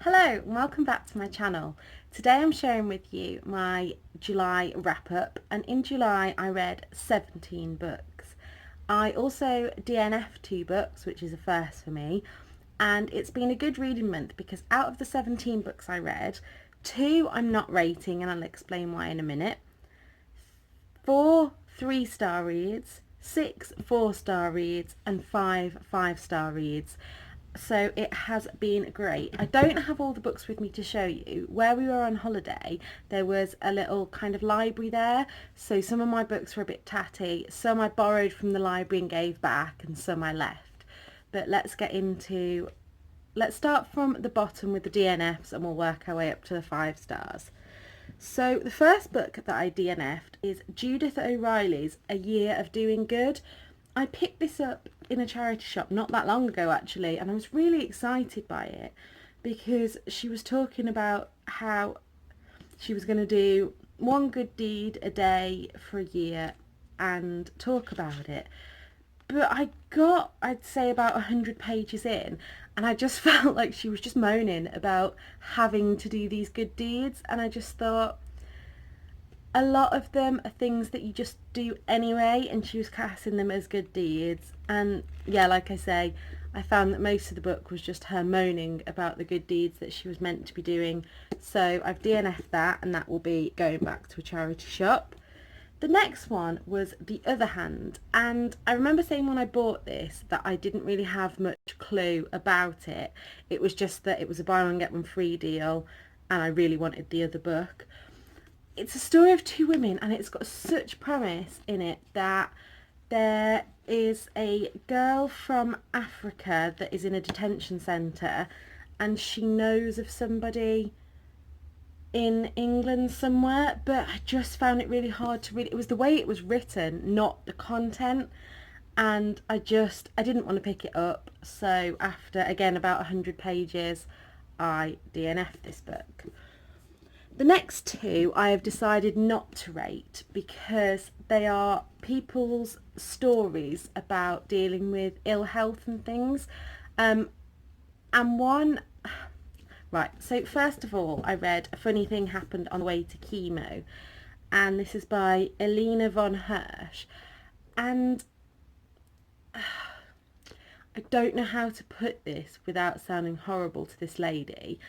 Hello and welcome back to my channel. Today I'm sharing with you my July wrap up, and in July I read 17 books. I also DNF'd 2 books, which is a first for me, and it's been a good reading month because out of the 17 books I read, 2 I'm not rating and I'll explain why in a minute, 4 3-star reads, 6 4-star reads and 5 5-star reads. So it has been great. I don't have all the books with me to show you. Where we were on holiday, there was a little kind of library there. So some of my books were a bit tatty. Some I borrowed from the library and gave back, and some I left. But let's start from the bottom with the DNFs and we'll work our way up to the 5 stars. So the first book that I DNF'd is Judith O'Reilly's A Year of Doing Good. I picked this up in a charity shop not that long ago actually, and I was really excited by it because she was talking about how she was going to do one good deed a day for a year and talk about it. But I'd say about 100 pages in, and I just felt like she was just moaning about having to do these good deeds, and I just thought, a lot of them are things that you just do anyway, and she was casting them as good deeds. And yeah, like I say, I found that most of the book was just her moaning about the good deeds that she was meant to be doing. So I've DNF'd that, and that will be going back to a charity shop. The next one was The Other Hand, and I remember saying when I bought this that I didn't really have much clue about it. It was just that it was a buy one get one free deal, and I really wanted the other book. It's a story of 2 women, and it's got such promise in it that there is a girl from Africa that is in a detention centre, and she knows of somebody in England somewhere, but I just found it really hard to read. It was the way it was written, not the content, and I didn't want to pick it up. So after, again, about 100 pages, I DNF'd this book. The next 2 I have decided not to rate because they are people's stories about dealing with ill health and things. And one, right, so first of all, I read A Funny Thing Happened on the Way to Chemo, and this is by Elena von Hirsch. And I don't know how to put this without sounding horrible to this lady,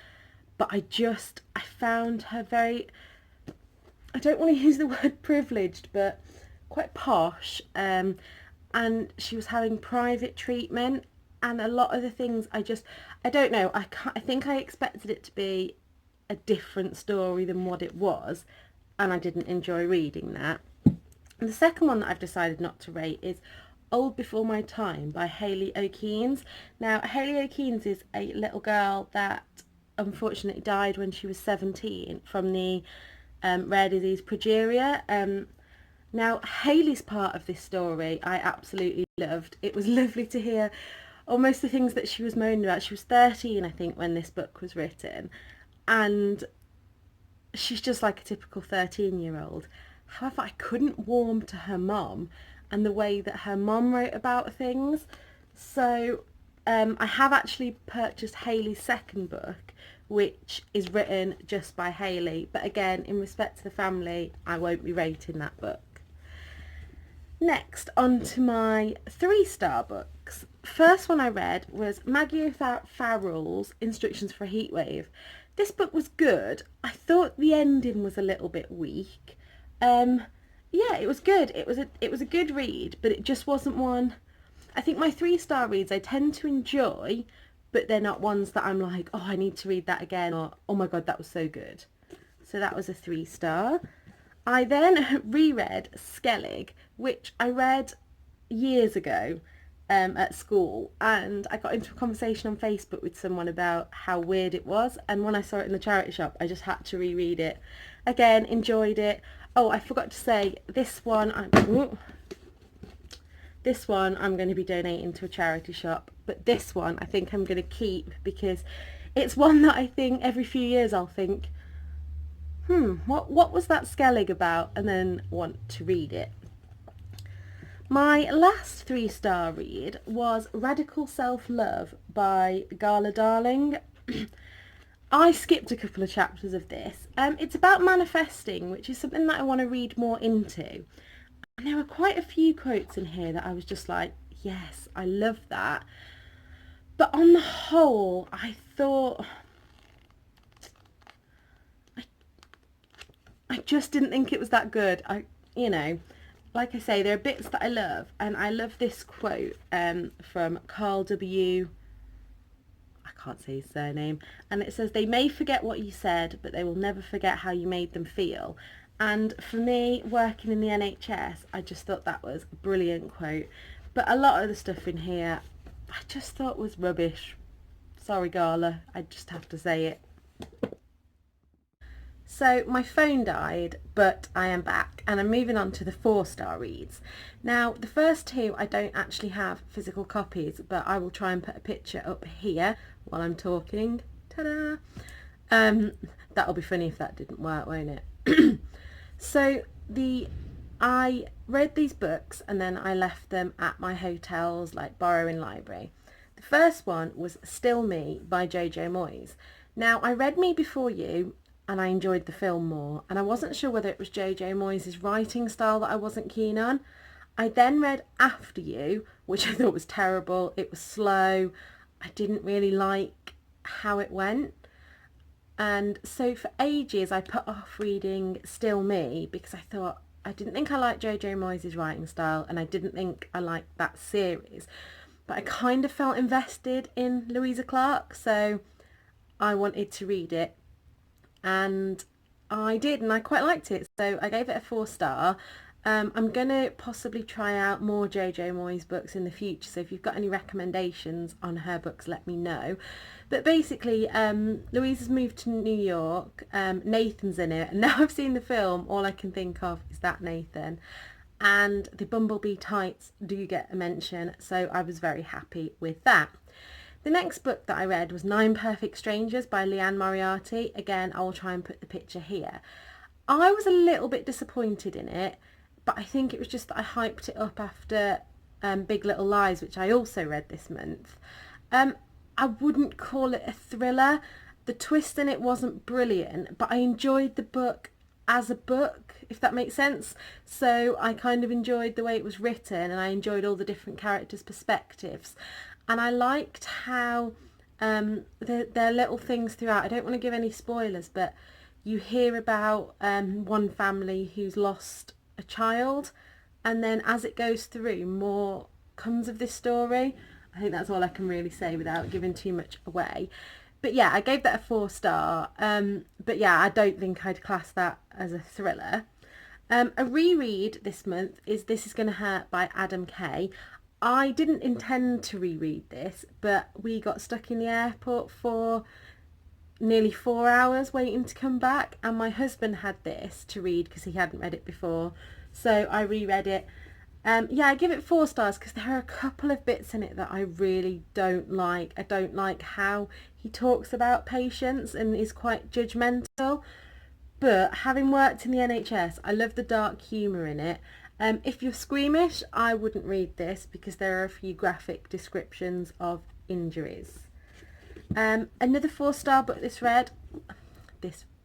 but I found her very, I don't want to use the word privileged, but quite posh, and she was having private treatment, and a lot of the things I don't know, I think I expected it to be a different story than what it was, and I didn't enjoy reading that. And the second one that I've decided not to rate is Old Before My Time by Hayley O'Keens. Now, Hayley O'Keens is a little girl that unfortunately died when she was 17 from the rare disease progeria. Now, Hayley's part of this story I absolutely loved. It was lovely to hear almost the things that she was moaning about. She was 13, I think, when this book was written, and she's just like a typical 13-year-old. However, I couldn't warm to her mum and the way that her mum wrote about things. So I have actually purchased Hayley's second book, which is written just by Hayley, but again, in respect to the family, I won't be rating that book. Next, on to my 3-star books. First one I read was Maggie O'Farrell's Instructions for a Heatwave. This book was good. I thought the ending was a little bit weak. Yeah, it was good. It was a good read, but it just wasn't one. I think my 3-star reads I tend to enjoy, but they're not ones that I'm like, oh, I need to read that again, or oh my god, that was so good. So that was a 3-star. I then reread Skellig, which I read years ago at school, and I got into a conversation on Facebook with someone about how weird it was, and when I saw it in the charity shop, I just had to reread it. Again, enjoyed it. Oh, I forgot to say, this one I'm going to be donating to a charity shop, but this one I think I'm going to keep because it's one that I think every few years I'll think, what was that Skellig about, and then want to read it. My last 3-star read was Radical Self-Love by Gala Darling. I skipped a couple of chapters of this. It's about manifesting, which is something that I want to read more into. And there were quite a few quotes in here that I was just like, yes, I love that. But on the whole, I thought I just didn't think it was that good. Like I say, there are bits that I love, and I love this quote from Carl W. I can't say his surname, and it says, "They may forget what you said, but they will never forget how you made them feel." And for me, working in the NHS, I just thought that was a brilliant quote. But a lot of the stuff in here, I just thought was rubbish. Sorry, Gala, I just have to say it. So my phone died, but I am back, and I'm moving on to the 4-star reads. Now, the first two I don't actually have physical copies, but I will try and put a picture up here while I'm talking. Ta-da! That'll be funny if that didn't work, won't it? So I read these books and then I left them at my hotels, like borrowing library. The first one was Still Me by Jojo Moyes. Now, I read Me Before You and I enjoyed the film more, and I wasn't sure whether it was Jojo Moyes' writing style that I wasn't keen on. I then read After You, which I thought was terrible. It was slow. I didn't really like how it went. And so for ages I put off reading Still Me because I didn't think I liked Jojo Moyes' writing style, and I didn't think I liked that series. But I kind of felt invested in Louisa Clark, so I wanted to read it. And I did, and I quite liked it, so I gave it a 4-star. I'm going to possibly try out more Jojo Moyes books in the future, so if you've got any recommendations on her books, let me know. But basically, Louisa's moved to New York, Nathan's in it, and now I've seen the film, all I can think of is that Nathan. And the Bumblebee tights do get a mention, so I was very happy with that. The next book that I read was 9 Perfect Strangers by Leanne Moriarty. Again, I'll try and put the picture here. I was a little bit disappointed in it, but I think it was just that I hyped it up after Big Little Lies, which I also read this month. I wouldn't call it a thriller. The twist in it wasn't brilliant, but I enjoyed the book as a book, if that makes sense. So I kind of enjoyed the way it was written, and I enjoyed all the different characters' perspectives. And I liked how there are little things throughout. I don't want to give any spoilers, but you hear about one family who's lost a child, and then as it goes through, more comes of this story. I think that's all I can really say without giving too much away. But yeah, I gave that a 4-star. But yeah, I don't think I'd class that as a thriller. A reread this month is This Is Gonna Hurt by Adam Kay. I didn't intend to reread this, but we got stuck in the airport for nearly 4 hours waiting to come back, and my husband had this to read because he hadn't read it before, so I reread it. Yeah, I give it 4 stars because there are a couple of bits in it that I really don't like. I don't like how he talks about patients and is quite judgmental, but having worked in the NHS, I love the dark humour in it. If you're squeamish, I wouldn't read this because there are a few graphic descriptions of injuries. Another 4-star book this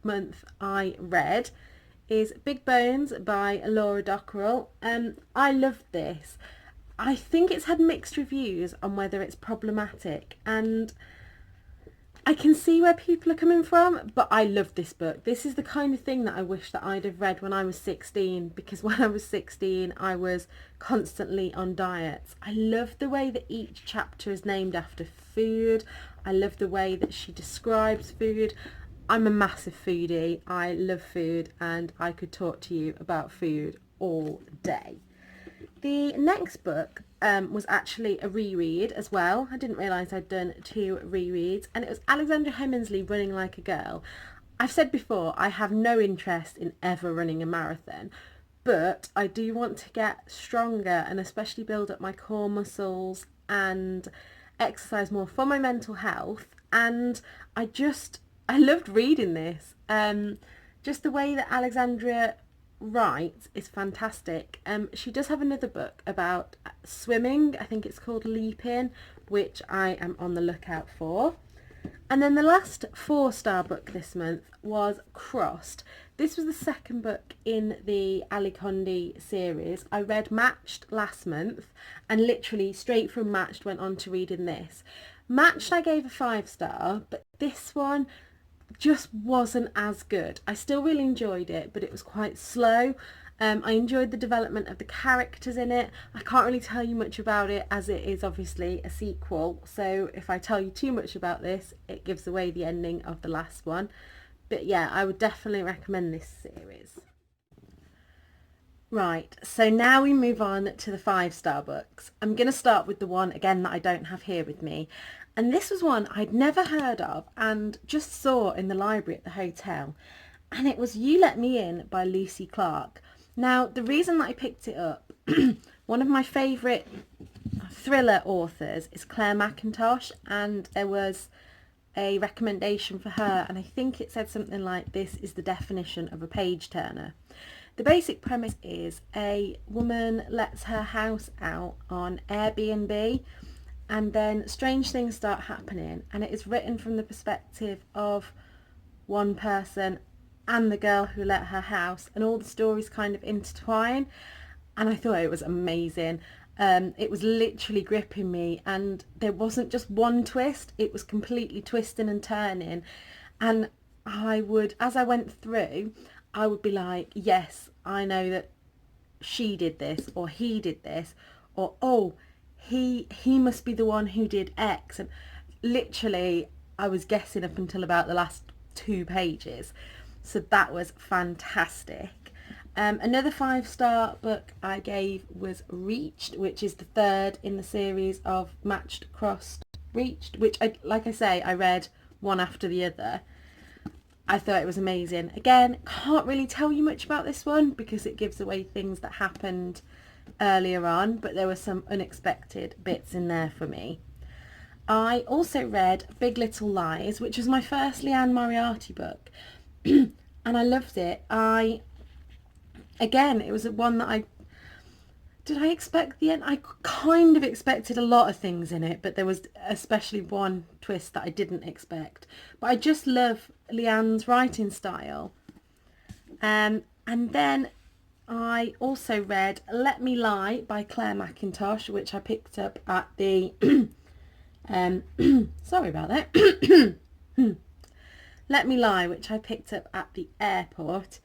month I read is Big Bones by Laura Dockrell. I loved this. I think it's had mixed reviews on whether it's problematic, and I can see where people are coming from, but I love this book. This is the kind of thing that I wish that I'd have read when I was 16, because when I was 16 I was constantly on diets. I love the way that each chapter is named after food. I love the way that she describes food. I'm a massive foodie. I love food, and I could talk to you about food all day. The next book was actually a reread as well. I didn't realise I'd done 2 rereads, and it was Alexandra Hemingsley, Running Like a Girl. I've said before, I have no interest in ever running a marathon, but I do want to get stronger and especially build up my core muscles and exercise more for my mental health. And I loved reading this. Just the way that Alexandra writes is fantastic. She does have another book about swimming. I think it's called Leap In, which I am on the lookout for. And then the last 4-star book this month was Crossed. This was the second book in the Ali Condé series. I read Matched last month and literally straight from Matched went on to reading this. Matched I gave a 5-star, but this one just wasn't as good. I still really enjoyed it, but it was quite slow. I enjoyed the development of the characters in it. I can't really tell you much about it as it is obviously a sequel, so if I tell you too much about this, it gives away the ending of the last one. But yeah, I would definitely recommend this series. Right, so now we move on to the 5-star books. I'm going to start with the one, again, that I don't have here with me. And this was one I'd never heard of and just saw in the library at the hotel. And it was You Let Me In by Lucy Clark. Now, the reason that I picked it up, one of my favourite thriller authors is Claire Mackintosh, and there was a recommendation for her, and I think it said something like, this is the definition of a page turner. The basic premise is a woman lets her house out on Airbnb, and then strange things start happening, and it is written from the perspective of one person and the girl who let her house, and all the stories kind of intertwine, and I thought it was amazing. It was literally gripping me, and there wasn't just one twist, it was completely twisting and turning, and I would, as I went through, I would be like, yes, I know that she did this, or he did this, or oh, he must be the one who did X, and literally I was guessing up until about the last 2 pages. So that was fantastic. Another 5-star book I gave was Reached, which is the 3rd in the series of Matched, Crossed, Reached, which, like I say, I read one after the other. I thought it was amazing. Again, can't really tell you much about this one because it gives away things that happened earlier on, but there were some unexpected bits in there for me. I also read Big Little Lies, which was my first Leanne Moriarty book. And I loved it. Again, it was one that did I expect the end? I kind of expected a lot of things in it, but there was especially one twist that I didn't expect. But I just love Leanne's writing style. And then I also read Let Me Lie by Claire Mackintosh, which I picked up at the sorry about that. Let Me Lie, which I picked up at the airport,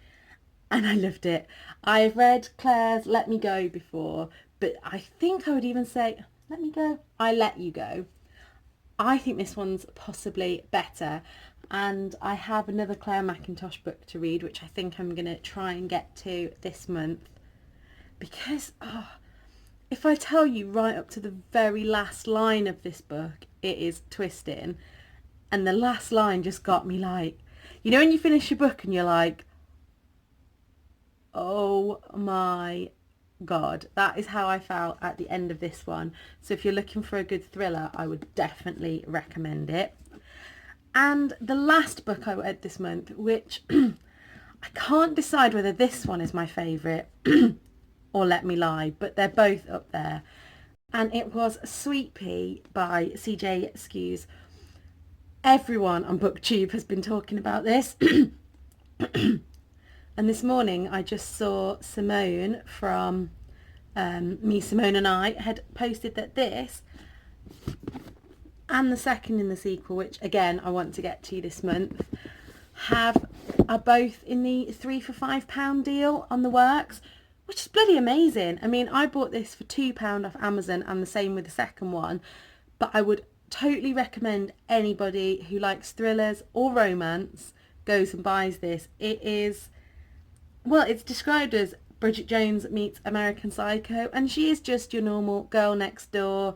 and I loved it. I've read Claire's Let Me Go before, but I think I would even say, Let Me Go, I Let You Go. I think this one's possibly better, and I have another Claire Mackintosh book to read, which I think I'm going to try and get to this month, because if I tell you right up to the very last line of this book, it is twisting. And the last line just got me like, you know when you finish your book and you're like, oh my God. That is how I felt at the end of this one. So if you're looking for a good thriller, I would definitely recommend it. And the last book I read this month, which I can't decide whether this one is my favourite or Let Me Lie, but they're both up there. And it was Sweet Pea by CJ Skews. Everyone on BookTube has been talking about this. And this morning I just saw Simone from Me, Simone and I had posted that this and the second in the sequel, which again I want to get to this month, are both in the 3 for £5 deal on the works, which is bloody amazing. I mean, I bought this for £2 off Amazon, and the same with the second one, but I would totally recommend anybody who likes thrillers or romance goes and buys this. It is, well, it's described as Bridget Jones meets American Psycho, and she is just your normal girl next door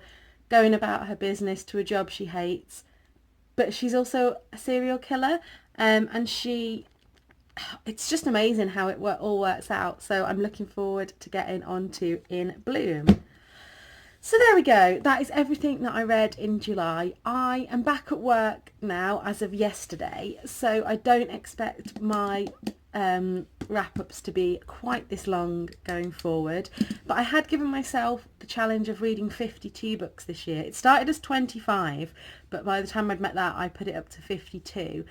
going about her business to a job she hates, but she's also a serial killer, and it's just amazing how it all works out. So I'm looking forward to getting onto In Bloom. So there we go. That is everything that I read in July. I am back at work now as of yesterday, so I don't expect my wrap-ups to be quite this long going forward, but I had given myself the challenge of reading 52 books this year. It started as 25, but by the time I'd met that I put it up to 52,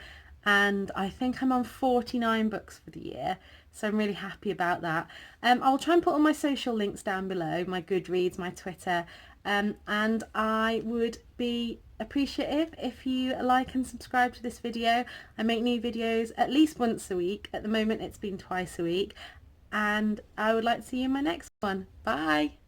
and I think I'm on 49 books for the year, so I'm really happy about that. I'll try and put all my social links down below, my Goodreads, my Twitter, and I would be appreciative if you like and subscribe to this video. I make new videos at least once a week. At the moment it's been twice a week, and I would like to see you in my next one. Bye!